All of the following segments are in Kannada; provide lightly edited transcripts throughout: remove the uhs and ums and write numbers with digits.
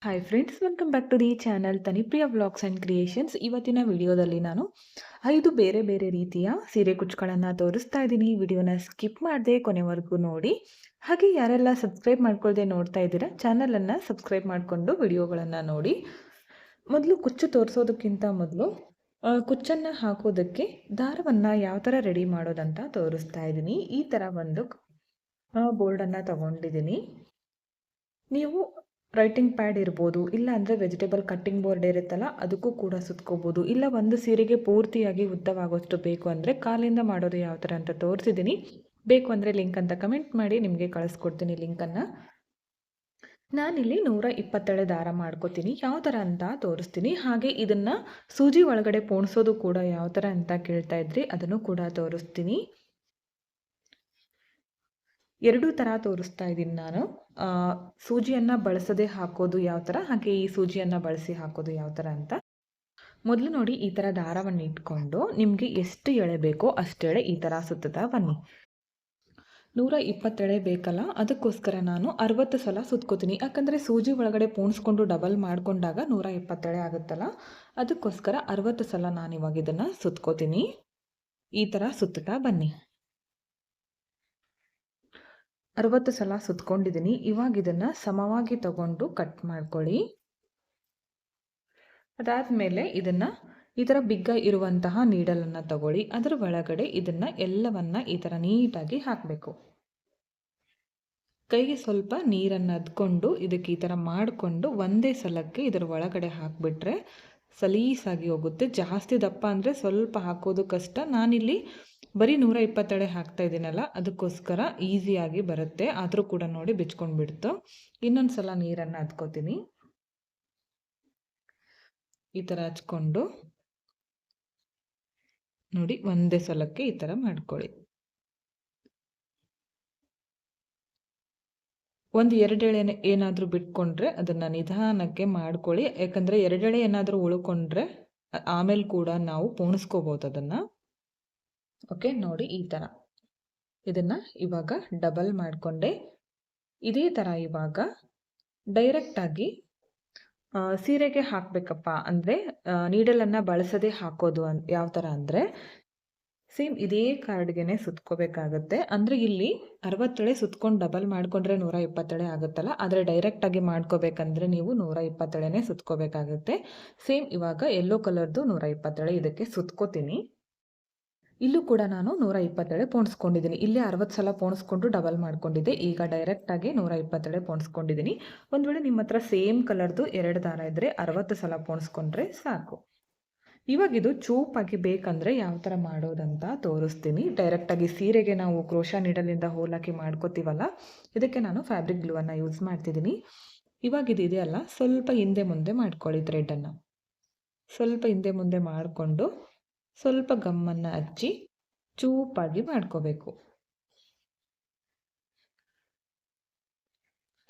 Hi friends, welcome back to the channel Tanipriya vlogs and creations. ಇವತ್ತಿನ ವಿಡಿಯೋದಲ್ಲಿ ನಾನು 5 ಬೇರೆ ಬೇರೆ ರೀತಿಯ ಸೀರೆ ಕುಚ್ಚುಗಳನ್ನು ತೋರಿಸ್ತಾ ಇದ್ದೀನಿ. ವಿಡಿಯೋನ ಸ್ಕಿಪ್ ಮಾಡದೆ ಕೊನೆವರೆಗೂ ನೋಡಿ. ಹಾಗೆ ಯಾರೆಲ್ಲ ಸಬ್ಸ್ಕ್ರೈಬ್ ಮಾಡ್ಕೊಳ್ಳದೆ ನೋಡ್ತಾ ಇದ್ದೀರಾ, ಚಾನಲನ್ನು ಸಬ್ಸ್ಕ್ರೈಬ್ ಮಾಡಿಕೊಂಡು ವಿಡಿಯೋಗಳನ್ನು ನೋಡಿ. ಮೊದಲು ಕುಚ್ಚು ತೋರಿಸೋದಕ್ಕಿಂತ ಮೊದಲು ಕುಚ್ಚನ್ನು ಹಾಕೋದಕ್ಕೆ ದಾರವನ್ನು ಯಾವ ಥರ ರೆಡಿ ಮಾಡೋದಂತ ತೋರಿಸ್ತಾ ಇದ್ದೀನಿ. ಈ ಥರ ಒಂದು ಬೋರ್ಡನ್ನು ತಗೊಂಡಿದ್ದೀನಿ. ನೀವು ರೈಟಿಂಗ್ ಪ್ಯಾಡ್ ಇರ್ಬೋದು, ಇಲ್ಲ ಅಂದರೆ ವೆಜಿಟೇಬಲ್ ಕಟ್ಟಿಂಗ್ ಬೋರ್ಡ್ ಇರುತ್ತಲ್ಲ ಅದಕ್ಕೂ ಕೂಡ ಸುತ್ಕೋಬೋದು. ಇಲ್ಲ ಒಂದು ಸೀರೆಗೆ ಪೂರ್ತಿಯಾಗಿ ಉದ್ದವಾಗೋಷ್ಟು ಬೇಕು ಅಂದರೆ ಕಾಲಿಂದ ಮಾಡೋದು ಯಾವ ಥರ ಅಂತ ತೋರಿಸಿದ್ದೀನಿ. ಬೇಕು ಅಂದರೆ ಲಿಂಕ್ ಅಂತ ಕಮೆಂಟ್ ಮಾಡಿ, ನಿಮಗೆ ಕಳಿಸ್ಕೊಡ್ತೀನಿ ಲಿಂಕನ್ನು. ನಾನಿಲ್ಲಿ 127 ದಾರ ಮಾಡ್ಕೋತೀನಿ. ಯಾವ ಥರ ಅಂತ ತೋರಿಸ್ತೀನಿ. ಹಾಗೆ ಇದನ್ನು ಸೂಜಿ ಒಳಗಡೆ ಪೋಣಿಸೋದು ಕೂಡ ಯಾವ ಥರ ಅಂತ ಕೇಳ್ತಾ ಇದ್ರಿ, ಅದನ್ನು ಕೂಡ ತೋರಿಸ್ತೀನಿ. ಎರಡೂ ಥರ ತೋರಿಸ್ತಾ ಇದ್ದೀನಿ ನಾನು. ಸೂಜಿಯನ್ನು ಬಳಸದೆ ಹಾಕೋದು ಯಾವ ಥರ, ಹಾಗೆ ಈ ಸೂಜಿಯನ್ನು ಬಳಸಿ ಹಾಕೋದು ಯಾವ ಥರ ಅಂತ. ಮೊದಲು ನೋಡಿ, ಈ ಥರ ದಾರವನ್ನು ಇಟ್ಕೊಂಡು ನಿಮಗೆ ಎಷ್ಟು ಎಳೆ ಬೇಕೋ ಅಷ್ಟೆಳೆ ಈ ಥರ ಸುತ್ತುತ್ತಾ ಬನ್ನಿ. 127 ಬೇಕಲ್ಲ, ಅದಕ್ಕೋಸ್ಕರ ನಾನು 60 ಸಲ ಸುತ್ಕೋತೀನಿ. ಯಾಕಂದರೆ ಸೂಜಿ ಒಳಗಡೆ ಪೋಣಿಸ್ಕೊಂಡು ಡಬಲ್ ಮಾಡಿಕೊಂಡಾಗ 127 ಆಗುತ್ತಲ್ಲ, ಅದಕ್ಕೋಸ್ಕರ 60 ಸಲ ನಾನು ಇವಾಗ ಇದನ್ನು ಸುತ್ಕೋತೀನಿ. ಈ ಥರ ಸುತ್ತುತ್ತಾ ಬನ್ನಿ. 60 ಸಲ ಸುತ್ಕೊಂಡಿದ್ದೀನಿ. ಇವಾಗ ಇದನ್ನು ಸಮವಾಗಿ ತಗೊಂಡು ಕಟ್ ಮಾಡ್ಕೊಳ್ಳಿ. ಅದಾದಮೇಲೆ ಇದನ್ನು ಈ ಥರ ಬಿಗ್ಗ ಇರುವಂತಹ ನೀಡಲನ್ನು ತಗೊಳ್ಳಿ. ಅದರ ಒಳಗಡೆ ಇದನ್ನು ಎಲ್ಲವನ್ನ ಈ ಥರ ನೀಟಾಗಿ ಹಾಕಬೇಕು. ಕೈಗೆ ಸ್ವಲ್ಪ ನೀರನ್ನು ಅದ್ಕೊಂಡು ಇದಕ್ಕೆ ಈ ಥರ ಮಾಡಿಕೊಂಡು ಒಂದೇ ಸಲಕ್ಕೆ ಇದರ ಒಳಗಡೆ ಹಾಕಿಬಿಟ್ರೆ ಸಲೀಸಾಗಿ ಹೋಗುತ್ತೆ. ಜಾಸ್ತಿ ದಪ್ಪ ಅಂದರೆ ಸ್ವಲ್ಪ ಹಾಕೋದು ಕಷ್ಟ. ನಾನಿಲ್ಲಿ ಬರೀ 127 ಹಾಕ್ತಾ ಇದ್ದೀನಲ್ಲ, ಅದಕ್ಕೋಸ್ಕರ ಈಸಿಯಾಗಿ ಬರುತ್ತೆ. ಆದರೂ ಕೂಡ ನೋಡಿ ಬಿಚ್ಕೊಂಡು ಬಿಡ್ತು. ಇನ್ನೊಂದು ಸಲ ನೀರನ್ನು ಹಚ್ಕೋತೀನಿ. ಈ ಥರ ಹಚ್ಕೊಂಡು ನೋಡಿ ಒಂದೇ ಸಲಕ್ಕೆ ಈ ಥರ ಮಾಡ್ಕೊಳ್ಳಿ. ಒಂದು 2 ಎಳೆ ಏನಾದರೂ ಬಿಟ್ಕೊಂಡ್ರೆ ಅದನ್ನು ನಿಧಾನಕ್ಕೆ ಮಾಡ್ಕೊಳ್ಳಿ. ಯಾಕಂದರೆ 2 ಎಳೆ ಏನಾದರೂ ಉಳ್ಕೊಂಡ್ರೆ ಆಮೇಲೆ ಕೂಡ ನಾವು ಪೋಣಿಸ್ಕೋಬೋದು ಅದನ್ನು. ಓಕೆ, ನೋಡಿ ಈ ಥರ ಇದನ್ನು ಇವಾಗ ಡಬಲ್ ಮಾಡಿಕೊಂಡೆ. ಇದೇ ಥರ ಇವಾಗ ಡೈರೆಕ್ಟಾಗಿ ಸೀರೆಗೆ ಹಾಕಬೇಕಪ್ಪ ಅಂದರೆ ನೀಡಲನ್ನು ಬಳಸದೆ ಹಾಕೋದು ಯಾವ ಥರ ಅಂದರೆ ಸೇಮ್ ಇದೇ ಕಾರ್ಡ್ಗೆ ಸುತ್ಕೋಬೇಕಾಗತ್ತೆ. ಅಂದರೆ ಇಲ್ಲಿ 60 ಎಳೆ ಸುತ್ಕೊಂಡು ಡಬಲ್ ಮಾಡಿಕೊಂಡ್ರೆ 127 ಆಗುತ್ತಲ್ಲ, ಆದರೆ ಡೈರೆಕ್ಟಾಗಿ ಮಾಡ್ಕೋಬೇಕಂದ್ರೆ ನೀವು 127ನೇ ಸುತ್ಕೋಬೇಕಾಗುತ್ತೆ. ಸೇಮ್ ಇವಾಗ ಯೆಲ್ಲೋ ಕಲರ್ದು 127 ಇದಕ್ಕೆ ಸುತ್ಕೋತೀನಿ. ಇಲ್ಲೂ ಕೂಡ ನಾನು 127 ಪೋಣಿಸ್ಕೊಂಡಿದ್ದೀನಿ. ಇಲ್ಲೇ 60 ಸಲ ಪೋಣಿಸ್ಕೊಂಡು ಡಬಲ್ ಮಾಡ್ಕೊಂಡಿದ್ದೆ. ಈಗ ಡೈರೆಕ್ಟಾಗಿ 127 ಪೋಣಿಸ್ಕೊಂಡಿದ್ದೀನಿ. ಒಂದು ವೇಳೆ ನಿಮ್ಮ ಹತ್ರ ಸೇಮ್ ಕಲರ್ದು 2 ದಾರ ಇದ್ದರೆ 60 ಸಲ ಪೋಣಿಸ್ಕೊಂಡ್ರೆ ಸಾಕು. ಇವಾಗ ಇದು ಚೂಪಾಗಿ ಬೇಕಂದರೆ ಯಾವ ಥರ ಮಾಡೋದಂತ ತೋರಿಸ್ತೀನಿ. ಡೈರೆಕ್ಟಾಗಿ ಸೀರೆಗೆ ನಾವು ಕ್ರೋಶಾ ನೀಡಲಿಂದ ಹೋಲಾಕಿ ಮಾಡ್ಕೋತೀವಲ್ಲ, ಇದಕ್ಕೆ ನಾನು ಫ್ಯಾಬ್ರಿಕ್ ಗ್ಲೂವನ್ನು ಯೂಸ್ ಮಾಡ್ತಿದ್ದೀನಿ. ಇವಾಗ ಇದು ಇದೆಯಲ್ಲ, ಸ್ವಲ್ಪ ಹಿಂದೆ ಮುಂದೆ ಮಾಡ್ಕೊಳ್ಳಿ. ಥ್ರೆಡನ್ನು ಸ್ವಲ್ಪ ಹಿಂದೆ ಮುಂದೆ ಮಾಡಿಕೊಂಡು ಸ್ವಲ್ಪ ಗಮ್ಮನ್ನು ಹಚ್ಚಿ ಚೂಪಾಗಿ ಮಾಡ್ಕೋಬೇಕು.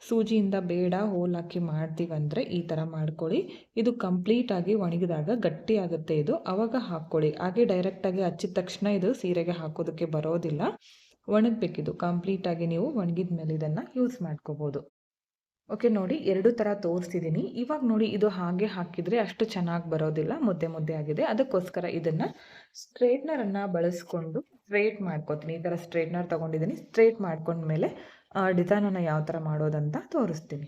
ಸೂಜಿಯಿಂದ ಬೇಡ, ಹೋಲ್ ಹಾಕಿ ಮಾಡ್ತೀವಂದರೆ ಈ ಥರ ಮಾಡ್ಕೊಳ್ಳಿ. ಇದು ಕಂಪ್ಲೀಟಾಗಿ ಒಣಗಿದಾಗ ಗಟ್ಟಿ ಆಗುತ್ತೆ ಇದು, ಆವಾಗ ಹಾಕ್ಕೊಳ್ಳಿ. ಹಾಗೆ ಡೈರೆಕ್ಟಾಗಿ ಹಚ್ಚಿದ ತಕ್ಷಣ ಇದು ಸೀರೆಗೆ ಹಾಕೋದಕ್ಕೆ ಬರೋದಿಲ್ಲ. ಒಣಗಬೇಕಿದು ಕಂಪ್ಲೀಟಾಗಿ. ನೀವು ಒಣಗಿದ ಮೇಲೆ ಇದನ್ನು ಯೂಸ್ ಮಾಡ್ಕೋಬೋದು. ಓಕೆ, ನೋಡಿ 2 ಥರ ತೋರಿಸ್ತಿದ್ದೀನಿ. ಇವಾಗ ನೋಡಿ, ಇದು ಹಾಗೆ ಹಾಕಿದರೆ ಅಷ್ಟು ಚೆನ್ನಾಗಿ ಬರೋದಿಲ್ಲ, ಮುದ್ದೆ ಮುದ್ದೆ ಆಗಿದೆ. ಅದಕ್ಕೋಸ್ಕರ ಇದನ್ನು ಸ್ಟ್ರೇಟ್ನರನ್ನು ಬಳಸ್ಕೊಂಡು ಸ್ಟ್ರೇಟ್ ಮಾಡ್ಕೊತೀನಿ. ಈ ಥರ ಸ್ಟ್ರೇಟ್ನರ್ ತೊಗೊಂಡಿದ್ದೀನಿ. ಸ್ಟ್ರೇಟ್ ಮಾಡ್ಕೊಂಡ್ಮೇಲೆ ಡಿಸೈನನ್ನು ಯಾವ ಥರ ಮಾಡೋದಂತ ತೋರಿಸ್ತೀನಿ.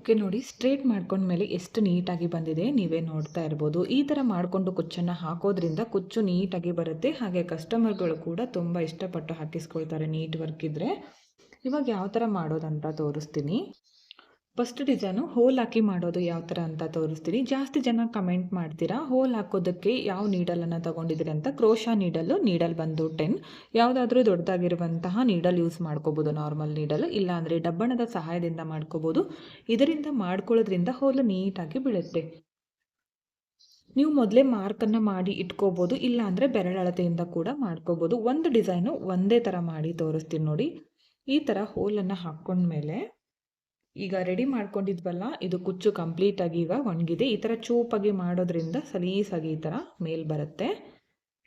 ಓಕೆ, ನೋಡಿ ಸ್ಟ್ರೇಟ್ ಮಾಡ್ಕೊಂಡ್ಮೇಲೆ ಎಷ್ಟು ನೀಟಾಗಿ ಬಂದಿದೆ ನೀವೇ ನೋಡ್ತಾ ಇರ್ಬೋದು. ಈ ಥರ ಮಾಡಿಕೊಂಡು ಕುಚ್ಚನ್ನು ಹಾಕೋದ್ರಿಂದ ಕುಚ್ಚು ನೀಟಾಗಿ ಬರುತ್ತೆ. ಹಾಗೆ ಕಸ್ಟಮರ್ಗಳು ಕೂಡ ತುಂಬ ಇಷ್ಟಪಟ್ಟು ಹಾಕಿಸ್ಕೊಳ್ತಾರೆ ನೀಟ್ ವರ್ಕ್ ಇದ್ದರೆ. ಇವಾಗ ಯಾವ ಥರ ಮಾಡೋದಂತ ತೋರಿಸ್ತೀನಿ. ಫಸ್ಟ್ ಡಿಸೈನು ಹೋಲ್ ಹಾಕಿ ಮಾಡೋದು ಯಾವ ಥರ ಅಂತ ತೋರಿಸ್ತೀನಿ. ಜಾಸ್ತಿ ಜನ ಕಮೆಂಟ್ ಮಾಡ್ತೀರಾ ಹೋಲ್ ಹಾಕೋದಕ್ಕೆ ಯಾವ ನೀಡಲನ್ನು ತೊಗೊಂಡಿದ್ದೀರಿ ಅಂತ. ಕ್ರೋಶಾ ನೀಡಲ್ ಬಂದು 10. ಯಾವುದಾದ್ರೂ ದೊಡ್ಡದಾಗಿರುವಂತಹ ನೀಡಲ್ ಯೂಸ್ ಮಾಡ್ಕೋಬೋದು, ನಾರ್ಮಲ್ ನೀಡಲ್. ಇಲ್ಲಾಂದರೆ ಡಬ್ಬಣದ ಸಹಾಯದಿಂದ ಮಾಡ್ಕೋಬೋದು. ಇದರಿಂದ ಮಾಡ್ಕೊಳ್ಳೋದ್ರಿಂದ ಹೋಲು ನೀಟಾಗಿ ಬೀಳುತ್ತೆ. ನೀವು ಮೊದಲೇ ಮಾರ್ಕನ್ನು ಮಾಡಿ ಇಟ್ಕೋಬೋದು, ಇಲ್ಲಾಂದರೆ ಬೆರಳಳತೆಯಿಂದ ಕೂಡ ಮಾಡ್ಕೋಬೋದು. ಒಂದು ಡಿಸೈನು ಒಂದೇ ಥರ ಮಾಡಿ ತೋರಿಸ್ತೀನಿ ನೋಡಿ. ಈ ಥರ ಹೋಲನ್ನು ಹಾಕ್ಕೊಂಡ್ಮೇಲೆ ಈಗ ರೆಡಿ ಮಾಡ್ಕೊಂಡಿದ್ವಲ್ಲ, ಇದು ಕುಚ್ಚು ಕಂಪ್ಲೀಟಾಗಿ ಈಗ ಒಣಗಿದೆ. ಈ ಥರ ಚೂಪಾಗಿ ಮಾಡೋದ್ರಿಂದ ಸಲೀಸಾಗಿ ಈ ಥರ ಮೇಲ್ ಬರುತ್ತೆ.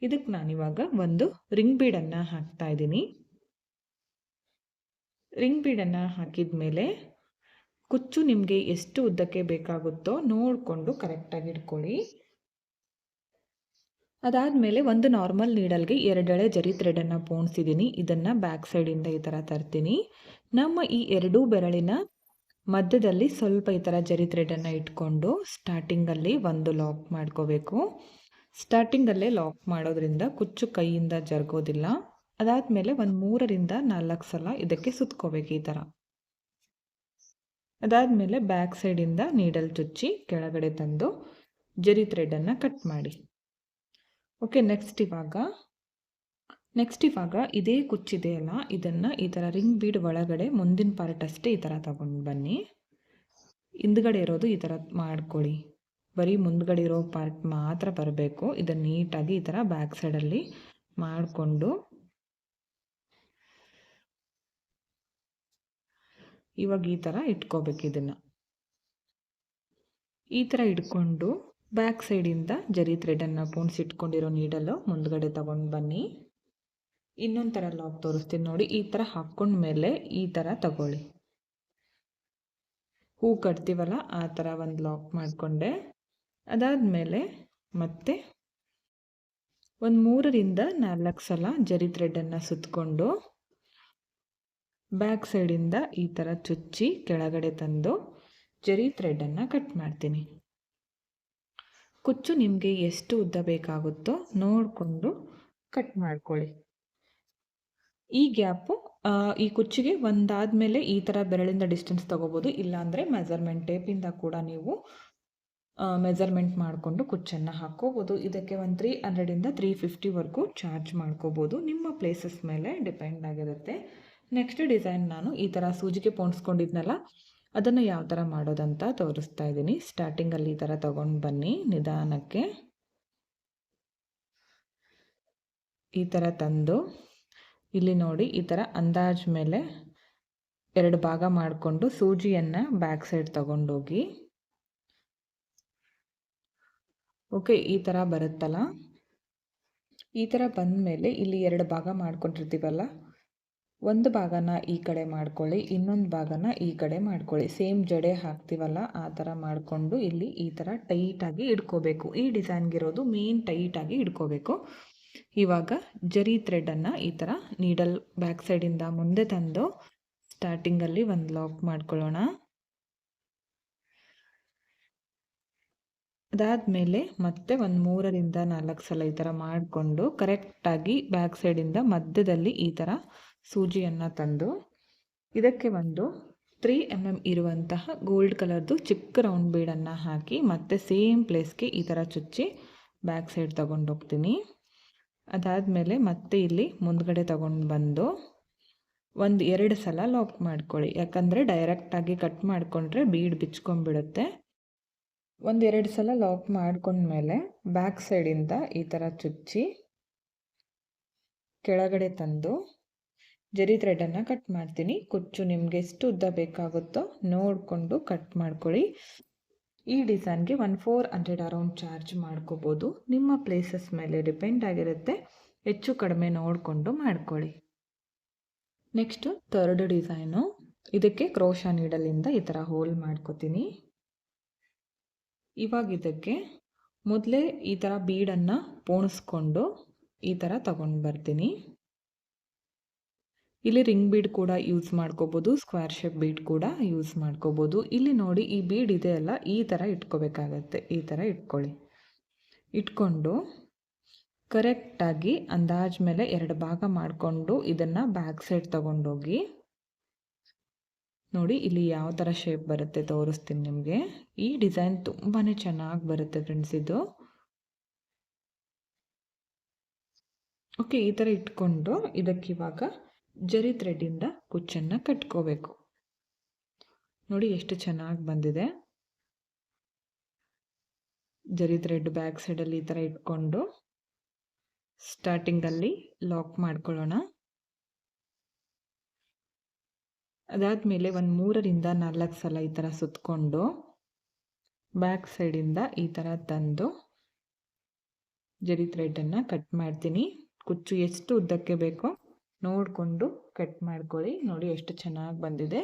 ಇದಕ್ಕೆ ನಾನಿವಾಗ ಒಂದು ರಿಂಗ್ ಬೀಡನ್ನು ಹಾಕ್ತಾ ಇದ್ದೀನಿ. ರಿಂಗ್ ಬೀಡನ್ನು ಹಾಕಿದ ಮೇಲೆ ಕುಚ್ಚು ನಿಮಗೆ ಎಷ್ಟು ಉದ್ದಕ್ಕೆ ಬೇಕಾಗುತ್ತೋ ನೋಡಿಕೊಂಡು ಕರೆಕ್ಟಾಗಿ ಇಟ್ಕೊಳ್ಳಿ. ಅದಾದಮೇಲೆ ಒಂದು ನಾರ್ಮಲ್ ನೀಡಲ್ಗೆ 2 ಎಳೆ ಜರಿ ಥ್ರೆಡನ್ನು ಪೋಣಿಸಿದ್ದೀನಿ. ಇದನ್ನು ಬ್ಯಾಕ್ ಸೈಡಿಂದ ಈ ಥರ ತರ್ತೀನಿ. ನಮ್ಮ ಈ 2 ಬೆರಳಿನ ಮಧ್ಯದಲ್ಲಿ ಸ್ವಲ್ಪ ಈ ಥರ ಜರಿ ಥ್ರೆಡನ್ನು ಇಟ್ಕೊಂಡು ಸ್ಟಾರ್ಟಿಂಗಲ್ಲಿ ಒಂದು ಲಾಕ್ ಮಾಡ್ಕೋಬೇಕು. ಸ್ಟಾರ್ಟಿಂಗಲ್ಲೇ ಲಾಕ್ ಮಾಡೋದ್ರಿಂದ ಕುಚ್ಚು ಕೈಯಿಂದ ಜರುಗೋದಿಲ್ಲ. ಅದಾದಮೇಲೆ ಒಂದು 3 ರಿಂದ 4 ಸಲ ಇದಕ್ಕೆ ಸುತ್ಕೋಬೇಕು ಈ ಥರ. ಅದಾದಮೇಲೆ ಬ್ಯಾಕ್ ಸೈಡಿಂದ ನೀಡಲ್ ಚುಚ್ಚಿ ಕೆಳಗಡೆ ತಂದು ಜರಿ ಥ್ರೆಡನ್ನು ಕಟ್ ಮಾಡಿ. ಓಕೆ, ನೆಕ್ಸ್ಟ್ ಇವಾಗ ಇದೇ ಕುಚ್ಚಿದೆಯಲ್ಲ, ಇದನ್ನು ಈ ಥರ ರಿಂಗ್ ಬೀಡ್ ಒಳಗಡೆ ಮುಂದಿನ ಪಾರ್ಟ್ ಅಷ್ಟೇ ಈ ಥರ ತಗೊಂಡು ಬನ್ನಿ. ಹಿಂದ್ಗಡೆ ಇರೋದು ಈ ಥರ ಮಾಡ್ಕೊಳ್ಳಿ. ಬರೀ ಮುಂದ್ಗಡೆ ಇರೋ ಪಾರ್ಟ್ ಮಾತ್ರ ಬರಬೇಕು. ಇದನ್ನು ನೀಟಾಗಿ ಈ ಥರ ಬ್ಯಾಕ್ ಸೈಡಲ್ಲಿ ಮಾಡಿಕೊಂಡು ಇವಾಗ ಈ ಥರ ಇಟ್ಕೋಬೇಕು. ಇದನ್ನು ಈ ಥರ ಇಟ್ಕೊಂಡು ಬ್ಯಾಕ್ ಸೈಡಿಂದ ಜರಿ ಥ್ರೆಡನ್ನು ಪೋಣಿಸಿಟ್ಕೊಂಡಿರೋ ನೀಡಲು ಮುಂದ್ಗಡೆ ತಗೊಂಡು ಬನ್ನಿ. ಇನ್ನೊಂದು ಥರ ಲಾಕ್ ತೋರಿಸ್ತೀನಿ ನೋಡಿ. ಈ ಥರ ಹಾಕ್ಕೊಂಡ್ಮೇಲೆ ಈ ಥರ ತಗೊಳ್ಳಿ. ಹೂ ಕಟ್ತೀವಲ್ಲ ಆ ಥರ ಒಂದು ಲಾಕ್ ಮಾಡಿಕೊಂಡೆ. ಅದಾದಮೇಲೆ ಮತ್ತೆ ಒಂದು 3 ರಿಂದ 4 ಸಲ ಜರಿ ಥ್ರೆಡನ್ನು ಸುತ್ತಕೊಂಡು ಬ್ಯಾಕ್ ಸೈಡಿಂದ ಈ ಥರ ಚುಚ್ಚಿ ಕೆಳಗಡೆ ತಂದು ಜರಿ ಥ್ರೆಡನ್ನು ಕಟ್ ಮಾಡ್ತೀನಿ. ಕುಚ್ಚು ನಿಮಗೆ ಎಷ್ಟು ಉದ್ದ ಬೇಕಾಗುತ್ತೋ ನೋಡಿಕೊಂಡು ಕಟ್ ಮಾಡ್ಕೊಳ್ಳಿ. ಈ ಗ್ಯಾಪು ಈ ಕುಚ್ಚಿಗೆ ಒಂದಾದಮೇಲೆ ಈ ಥರ ಬೆರಳಿಂದ ಡಿಸ್ಟೆನ್ಸ್ ತೊಗೋಬೋದು. ಇಲ್ಲಾಂದರೆ ಮೆಜರ್ಮೆಂಟ್ ಟೇಪಿಂದ ಕೂಡ ನೀವು ಮೆಜರ್ಮೆಂಟ್ ಮಾಡಿಕೊಂಡು ಕುಚ್ಚನ್ನು ಹಾಕ್ಕೋಬೋದು. ಇದಕ್ಕೆ ಒಂದು 300 ರಿಂದ 350ವರೆಗೂ ಚಾರ್ಜ್ ಮಾಡ್ಕೋಬೋದು. ನಿಮ್ಮ ಪ್ಲೇಸಸ್ ಮೇಲೆ ಡಿಪೆಂಡ್ ಆಗಿರುತ್ತೆ. ನೆಕ್ಸ್ಟ್ ಡಿಸೈನ್ ನಾನು ಈ ಥರ ಸೂಜಿಗೆ ಪೋಣಿಸ್ಕೊಂಡಿದ್ನಲ್ಲ, ಅದನ್ನು ಯಾವ ಥರ ಮಾಡೋದಂತ ತೋರಿಸ್ತಾ ಇದ್ದೀನಿ. ಸ್ಟಾರ್ಟಿಂಗಲ್ಲಿ ಈ ಥರ ತೊಗೊಂಡು ಬನ್ನಿ. ನಿಧಾನಕ್ಕೆ ಈ ಥರ ತಂದು ಇಲ್ಲಿ ನೋಡಿ ಈ ಥರ ಅಂದಾಜು ಮೇಲೆ 2 ಭಾಗ ಮಾಡಿಕೊಂಡು ಸೂಜಿಯನ್ನು ಬ್ಯಾಕ್ ಸೈಡ್ ತಗೊಂಡೋಗಿ ಓಕೆ, ಈ ಥರ ಬರುತ್ತಲ್ಲ. ಈ ಥರ ಬಂದಮೇಲೆ ಇಲ್ಲಿ 2 ಭಾಗ ಮಾಡ್ಕೊಂಡಿರ್ತೀವಲ್ಲ, ಒಂದು ಭಾಗನ ಈ ಕಡೆ ಮಾಡ್ಕೊಳ್ಳಿ, ಇನ್ನೊಂದು ಭಾಗನ ಈ ಕಡೆ ಮಾಡ್ಕೊಳ್ಳಿ. ಸೇಮ್ ಜಡೆ ಹಾಕ್ತೀವಲ್ಲ ಆ ಥರ ಮಾಡಿಕೊಂಡು ಇಲ್ಲಿ ಈ ಥರ ಟೈಟಾಗಿ ಇಟ್ಕೋಬೇಕು. ಈ ಡಿಸೈನ್ಗಿರೋದು ಮೇನ್ ಟೈಟಾಗಿ ಇಟ್ಕೋಬೇಕು. ಇವಾಗ ಜರಿ ಥ್ರೆಡನ್ನು ಈ ಥರ ನೀಡಲ್ ಬ್ಯಾಕ್ ಸೈಡಿಂದ ಮುಂದೆ ತಂದು ಸ್ಟಾರ್ಟಿಂಗಲ್ಲಿ ಒಂದು ಲಾಕ್ ಮಾಡ್ಕೊಳ್ಳೋಣ. ಅದಾದಮೇಲೆ ಮತ್ತೆ ಒಂದು 3 ರಿಂದ 4 ಸಲ ಈ ಥರ ಮಾಡಿಕೊಂಡು ಕರೆಕ್ಟಾಗಿ ಬ್ಯಾಕ್ ಸೈಡಿಂದ ಮಧ್ಯದಲ್ಲಿ ಈ ಥರ ಸೂಜಿಯನ್ನು ತಂದು ಇದಕ್ಕೆ ಒಂದು 3 mm ಇರುವಂತಹ ಗೋಲ್ಡ್ ಕಲರ್ದು ಚಿಕ್ಕ ರೌಂಡ್ ಬೀಡನ್ನು ಹಾಕಿ ಮತ್ತೆ ಸೇಮ್ ಪ್ಲೇಸ್ಗೆ ಈ ಥರ ಚುಚ್ಚಿ ಬ್ಯಾಕ್ ಸೈಡ್ ತಗೊಂಡೋಗ್ತೀನಿ. ಅದಾದಮೇಲೆ ಮತ್ತೆ ಇಲ್ಲಿ ಮುಂದ್ಗಡೆ ತಗೊಂಡು ಬಂದು 1-2 ಸಲ ಲಾಕ್ ಮಾಡ್ಕೊಳ್ಳಿ. ಯಾಕಂದರೆ ಡೈರೆಕ್ಟಾಗಿ ಕಟ್ ಮಾಡಿಕೊಂಡ್ರೆ ಬೀಡ್ ಬಿಚ್ಕೊಂಡ್ಬಿಡುತ್ತೆ. 1-2 ಸಲ ಲಾಕ್ ಮಾಡ್ಕೊಂಡ್ಮೇಲೆ ಬ್ಯಾಕ್ ಸೈಡಿಂದ ಈ ಥರ ಚುಚ್ಚಿ ಕೆಳಗಡೆ ತಂದು ಜರಿ ಥ್ರೆಡನ್ನು ಕಟ್ ಮಾಡ್ತೀನಿ. ಕುಚ್ಚು ನಿಮಗೆ ಎಷ್ಟು ಉದ್ದ ಬೇಕಾಗುತ್ತೋ ನೋಡಿಕೊಂಡು ಕಟ್ ಮಾಡ್ಕೊಳ್ಳಿ. ಈ ಡಿಸೈನ್ಗೆ 1400 ಅರೌಂಡ್ ಚಾರ್ಜ್ ಮಾಡ್ಕೋಬೋದು. ನಿಮ್ಮ ಪ್ಲೇಸಸ್ ಮೇಲೆ ಡಿಪೆಂಡ್ ಆಗಿರುತ್ತೆ. ಹೆಚ್ಚು ಕಡಿಮೆ ನೋಡಿಕೊಂಡು ಮಾಡ್ಕೊಳ್ಳಿ. Next 3rd design. ಇದಕ್ಕೆ ಕ್ರೋಶಾ ನೀಡಲಿಂದ ಈ ಥರ ಹೋಲ್ ಮಾಡ್ಕೋತೀನಿ. ಇವಾಗ ಇದಕ್ಕೆ ಮೊದಲೇ ಈ ಥರ ಬೀಡನ್ನು ಪೋಣಿಸ್ಕೊಂಡು ಈ ಥರ ತಗೊಂಡು ಬರ್ತೀನಿ. ಇಲ್ಲಿ ರಿಂಗ್ ಬೀಡ್ ಕೂಡ ಯೂಸ್ ಮಾಡ್ಕೋಬೋದು, ಸ್ಕ್ವೇರ್ ಶೇಪ್ ಬೀಡ್ ಕೂಡ ಯೂಸ್ ಮಾಡ್ಕೋಬೋದು. ಇಲ್ಲಿ ನೋಡಿ ಈ ಬೀಡ್ ಇದೆಯಲ್ಲ ಈ ಥರ ಇಟ್ಕೋಬೇಕಾಗತ್ತೆ. ಈ ಥರ ಇಟ್ಕೊಳ್ಳಿ. ಇಟ್ಕೊಂಡು ಕರೆಕ್ಟಾಗಿ ಅಂದಾಜು ಮೇಲೆ 2 ಭಾಗ ಮಾಡಿಕೊಂಡು ಇದನ್ನು ಬ್ಯಾಕ್ ಸೈಡ್ ತಗೊಂಡೋಗಿ ನೋಡಿ ಇಲ್ಲಿ ಯಾವ ಥರ ಶೇಪ್ ಬರುತ್ತೆ ತೋರಿಸ್ತೀನಿ ನಿಮಗೆ. ಈ ಡಿಸೈನ್ ತುಂಬಾ ಚೆನ್ನಾಗಿ ಬರುತ್ತೆ ಫ್ರೆಂಡ್ಸ್ ಇದು. ಓಕೆ, ಈ ಥರ ಇಟ್ಕೊಂಡು ಇದಕ್ಕಿವಾಗ ಜರಿ ಥ್ರೆಡ್ಡಿಂದ ಕುಚ್ಚನ್ನು ಕಟ್ಕೋಬೇಕು. ನೋಡಿ ಎಷ್ಟು ಚೆನ್ನಾಗಿ ಬಂದಿದೆ. ಜರಿ ಥ್ರೆಡ್ ಬ್ಯಾಕ್ ಸೈಡಲ್ಲಿ ಈ ಥರ ಇಟ್ಕೊಂಡು ಸ್ಟಾರ್ಟಿಂಗಲ್ಲಿ ಲಾಕ್ ಮಾಡ್ಕೊಳ್ಳೋಣ. ಅದಾದಮೇಲೆ ಒಂದು 3 ರಿಂದ 4 ಸಲ ಈ ಥರ ಸುತ್ತಕೊಂಡು ಬ್ಯಾಕ್ ಸೈಡಿಂದ ಈ ಥರ ತಂದು ಜರಿ ಥ್ರೆಡನ್ನು ಕಟ್ ಮಾಡ್ತೀನಿ. ಕುಚ್ಚು ಎಷ್ಟು ಉದ್ದಕ್ಕೆ ಬೇಕೋ ನೋಡಿಕೊಂಡು ಕಟ್ ಮಾಡ್ಕೊಳ್ಳಿ. ನೋಡಿ ಎಷ್ಟು ಚೆನ್ನಾಗಿ ಬಂದಿದೆ.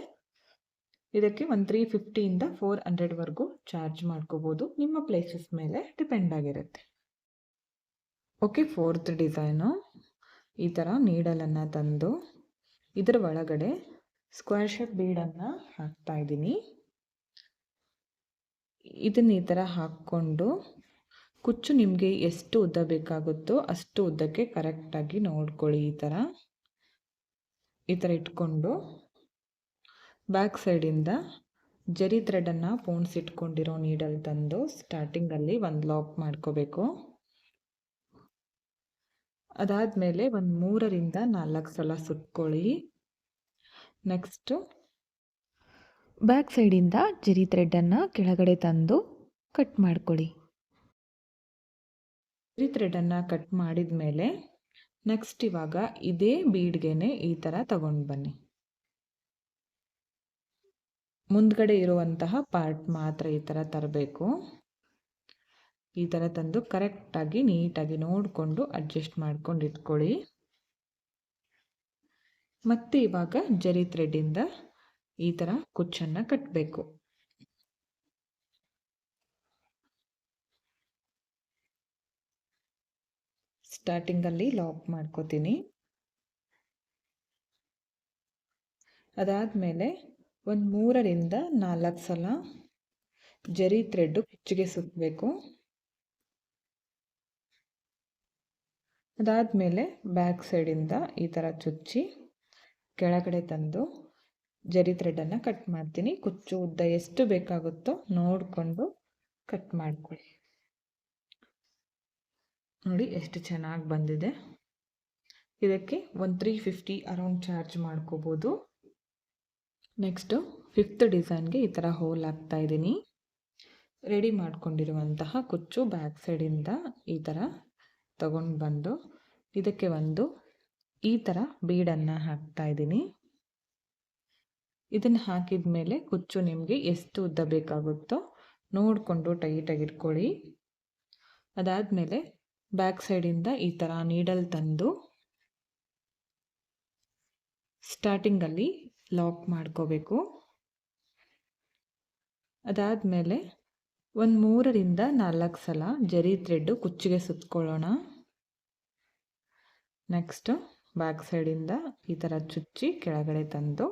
ಇದಕ್ಕೆ ಒಂದು 350 400ವರೆಗೂ ಚಾರ್ಜ್ ಮಾಡ್ಕೋಬೋದು. ನಿಮ್ಮ ಪ್ಲೇಸಸ್ ಮೇಲೆ ಡಿಪೆಂಡ್ ಆಗಿರುತ್ತೆ. ಓಕೆ, 4th ಡಿಸೈನು ಈ ಥರ ನೀಡಲನ್ನು ತಂದು ಇದರ ಒಳಗಡೆ ಸ್ಕ್ವೇರ್ ಶೇಪ್ ಬೀಡನ್ನು ಹಾಕ್ತಾ ಇದ್ದೀನಿ. ಇದನ್ನು ಈ ಥರ ಹಾಕ್ಕೊಂಡು ಕುಚ್ಚು ನಿಮಗೆ ಎಷ್ಟು ಉದ್ದ ಬೇಕಾಗುತ್ತೋ ಅಷ್ಟು ಉದ್ದಕ್ಕೆ ಕರೆಕ್ಟಾಗಿ ನೋಡ್ಕೊಳ್ಳಿ. ಈ ಥರ ಇಟ್ಕೊಂಡು ಬ್ಯಾಕ್ ಸೈಡಿಂದ ಜರಿ ಥ್ರೆಡನ್ನು ಪೋಣಿಸಿಟ್ಕೊಂಡಿರೋ ನೀಡಲ್ ತಂದು ಸ್ಟಾರ್ಟಿಂಗಲ್ಲಿ ಒಂದು ಲಾಕ್ ಮಾಡ್ಕೋಬೇಕು. ಅದಾದಮೇಲೆ ಒಂದು 3ರಿಂದ 4 ಸಲ ಸುತ್ಕೊಳ್ಳಿ. ನೆಕ್ಸ್ಟು ಬ್ಯಾಕ್ ಸೈಡಿಂದ ಜರಿ ಥ್ರೆಡನ್ನು ಕೆಳಗಡೆ ತಂದು ಕಟ್ ಮಾಡ್ಕೊಳ್ಳಿ. ಜರಿ ಥ್ರೆಡನ್ನು ಕಟ್ ಮಾಡಿದ ಮೇಲೆ ನೆಕ್ಸ್ಟ್ ಇವಾಗ ಇದೇ ಬೀಡ್ಗೆನೆ ಈ ಥರ ತಗೊಂಡು ಬನ್ನಿ. ಮುಂದ್ಗಡೆ ಇರುವಂತಹ ಪಾರ್ಟ್ ಮಾತ್ರ ಈ ಥರ ತರಬೇಕು. ಈ ಥರ ತಂದು ಕರೆಕ್ಟಾಗಿ ನೀಟಾಗಿ ನೋಡಿಕೊಂಡು ಅಡ್ಜಸ್ಟ್ ಮಾಡ್ಕೊಂಡು ಇಟ್ಕೊಳ್ಳಿ. ಮತ್ತೆ ಇವಾಗ ಜರಿ ಥ್ರೆಡ್ಡಿಂದ ಈ ಥರ ಕುಚ್ಚನ್ನು ಕಟ್ಟಬೇಕು. ಸ್ಟಾರ್ಟಿಂಗಲ್ಲಿ ಲಾಕ್ ಮಾಡ್ಕೋತೀನಿ. ಅದಾದಮೇಲೆ ಒಂದು 3ರಿಂದ 4 ಸಲ ಜರಿ ಥ್ರೆಡ್ಡು ಕುಚ್ಚಿಗೆ ಸುತ್ತಬೇಕು. ಅದಾದಮೇಲೆ ಬ್ಯಾಕ್ ಸೈಡಿಂದ ಈ ಥರ ಚುಚ್ಚಿ ಕೆಳಗಡೆ ತಂದು ಜರಿ ಥ್ರೆಡನ್ನು ಕಟ್ ಮಾಡ್ತೀನಿ. ಕುಚ್ಚು ಉದ್ದ ಎಷ್ಟು ಬೇಕಾಗುತ್ತೋ ನೋಡಿಕೊಂಡು ಕಟ್ ಮಾಡ್ಕೊಳ್ಳಿ. ನೋಡಿ ಎಷ್ಟು ಚೆನ್ನಾಗಿ ಬಂದಿದೆ. ಇದಕ್ಕೆ ಒಂದು 350 ಅರೌಂಡ್ ಚಾರ್ಜ್ ಮಾಡ್ಕೋಬೋದು. ನೆಕ್ಸ್ಟು 5th ಡಿಸೈನ್ಗೆ ಈ ಥರ ಹೋಲ್ ಹಾಕ್ತಾ ಇದ್ದೀನಿ. ರೆಡಿ ಮಾಡ್ಕೊಂಡಿರುವಂತಹ ಕುಚ್ಚು ಬ್ಯಾಕ್ ಸೈಡಿಂದ ಈ ಥರ ತಗೊಂಡು ಬಂದು ಇದಕ್ಕೆ ಒಂದು ಈ ಥರ ಬೀಡನ್ನು ಹಾಕ್ತಾ ಇದ್ದೀನಿ. ಇದನ್ನು ಹಾಕಿದ ಮೇಲೆ ಕುಚ್ಚು ನಿಮಗೆ ಎಷ್ಟು ಉದ್ದ ಬೇಕಾಗುತ್ತೋ ನೋಡಿಕೊಂಡು ಟೈಟಾಗಿ ಇಟ್ಕೊಳ್ಳಿ. ಅದಾದಮೇಲೆ ಬ್ಯಾಕ್ ಸೈಡಿಂದ ಈ ಥರ ನೀಡಲ್ ತಂದು ಸ್ಟಾರ್ಟಿಂಗಲ್ಲಿ ಲಾಕ್ ಮಾಡ್ಕೋಬೇಕು. ಅದಾದಮೇಲೆ ಒಂದು 3ರಿಂದ 4 ಸಲ ಜರಿ ಥ್ರೆಡ್ಡು ಕುಚ್ಚಿಗೆ ಸುತ್ಕೊಳ್ಳೋಣ. ನೆಕ್ಸ್ಟು ಬ್ಯಾಕ್ ಸೈಡಿಂದ ಈ ಥರ ಚುಚ್ಚಿ ಕೆಳಗಡೆ ತಂದು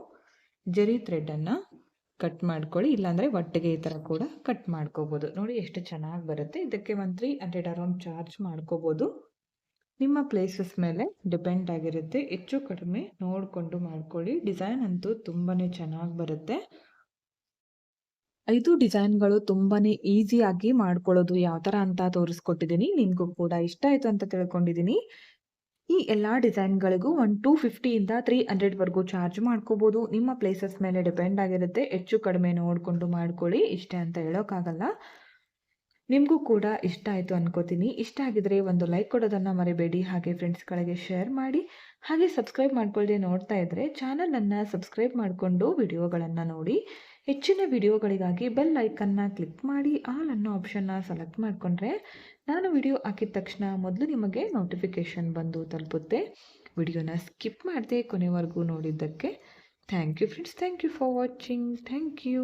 ಜರಿ ಥ್ರೆಡ್ಡನ್ನು ಕಟ್ ಮಾಡ್ಕೊಳ್ಳಿ. ಇಲ್ಲಾಂದರೆ ಒಟ್ಟಿಗೆ ಈ ಥರ ಕೂಡ ಕಟ್ ಮಾಡ್ಕೋಬೋದು. ನೋಡಿ ಎಷ್ಟು ಚೆನ್ನಾಗಿ ಬರುತ್ತೆ. ಇದಕ್ಕೆ ಒಂದು 300 ಅರೌಂಡ್ ಚಾರ್ಜ್ ಮಾಡ್ಕೋಬೋದು. ನಿಮ್ಮ ಪ್ಲೇಸಸ್ ಮೇಲೆ ಡಿಪೆಂಡ್ ಆಗಿರುತ್ತೆ. ಹೆಚ್ಚು ಕಡಿಮೆ ನೋಡಿಕೊಂಡು ಮಾಡ್ಕೊಳ್ಳಿ. ಡಿಸೈನ್ ಅಂತೂ ತುಂಬಾ ಚೆನ್ನಾಗಿ ಬರುತ್ತೆ. 5 ಡಿಸೈನ್ಗಳು ತುಂಬಾ ಈಸಿಯಾಗಿ ಮಾಡ್ಕೊಳ್ಳೋದು ಯಾವ ಥರ ಅಂತ ತೋರಿಸ್ಕೊಟ್ಟಿದ್ದೀನಿ. ನಿಮಗೂ ಕೂಡ ಇಷ್ಟ ಆಯಿತು ಅಂತ ತಿಳ್ಕೊಂಡಿದ್ದೀನಿ. ಈ ಎಲ್ಲ ಡಿಸೈನ್ಗಳಿಗೂ ಒಂದು 250 300ವರೆಗೂ ಚಾರ್ಜ್ ಮಾಡ್ಕೋಬೋದು. ನಿಮ್ಮ ಪ್ಲೇಸಸ್ ಮೇಲೆ ಡಿಪೆಂಡ್ ಆಗಿರುತ್ತೆ. ಹೆಚ್ಚು ಕಡಿಮೆ ನೋಡಿಕೊಂಡು ಮಾಡ್ಕೊಳ್ಳಿ. ಇಷ್ಟ ಅಂತ ಹೇಳೋಕ್ಕಾಗಲ್ಲ. ನಿಮಗೂ ಕೂಡ ಇಷ್ಟ ಆಯಿತು ಅನ್ಕೋತೀನಿ. ಇಷ್ಟ ಆಗಿದ್ರೆ ಒಂದು ಲೈಕ್ ಕೊಡೋದನ್ನು ಮರಿಬೇಡಿ. ಹಾಗೆ ಫ್ರೆಂಡ್ಸ್ಗಳಿಗೆ ಶೇರ್ ಮಾಡಿ. ಹಾಗೆ ಸಬ್ಸ್ಕ್ರೈಬ್ ಮಾಡ್ಕೊಳ್ಳದೆ ನೋಡ್ತಾ ಇದ್ದರೆ ಚಾನಲನ್ನು ಸಬ್ಸ್ಕ್ರೈಬ್ ಮಾಡಿಕೊಂಡು ವಿಡಿಯೋಗಳನ್ನು ನೋಡಿ. ಹೆಚ್ಚಿನ ವಿಡಿಯೋಗಳಿಗಾಗಿ ಬೆಲ್ ಐಕನ್ನ ಕ್ಲಿಕ್ ಮಾಡಿ ಆಲ್ ಅನ್ನೋ ಆಪ್ಷನ್ನ ಸೆಲೆಕ್ಟ್ ಮಾಡಿಕೊಂಡ್ರೆ ನಾನು ವಿಡಿಯೋ ಹಾಕಿದ ತಕ್ಷಣ ಮೊದಲು ನಿಮಗೆ ನೋಟಿಫಿಕೇಷನ್ ಬಂದು ತಲುಪುತ್ತೆ. ವಿಡಿಯೋನ ಸ್ಕಿಪ್ ಮಾಡದೆ ಕೊನೆವರೆಗೂ ನೋಡಿದ್ದಕ್ಕೆ thank you friends. Thank you for watching. Thank you.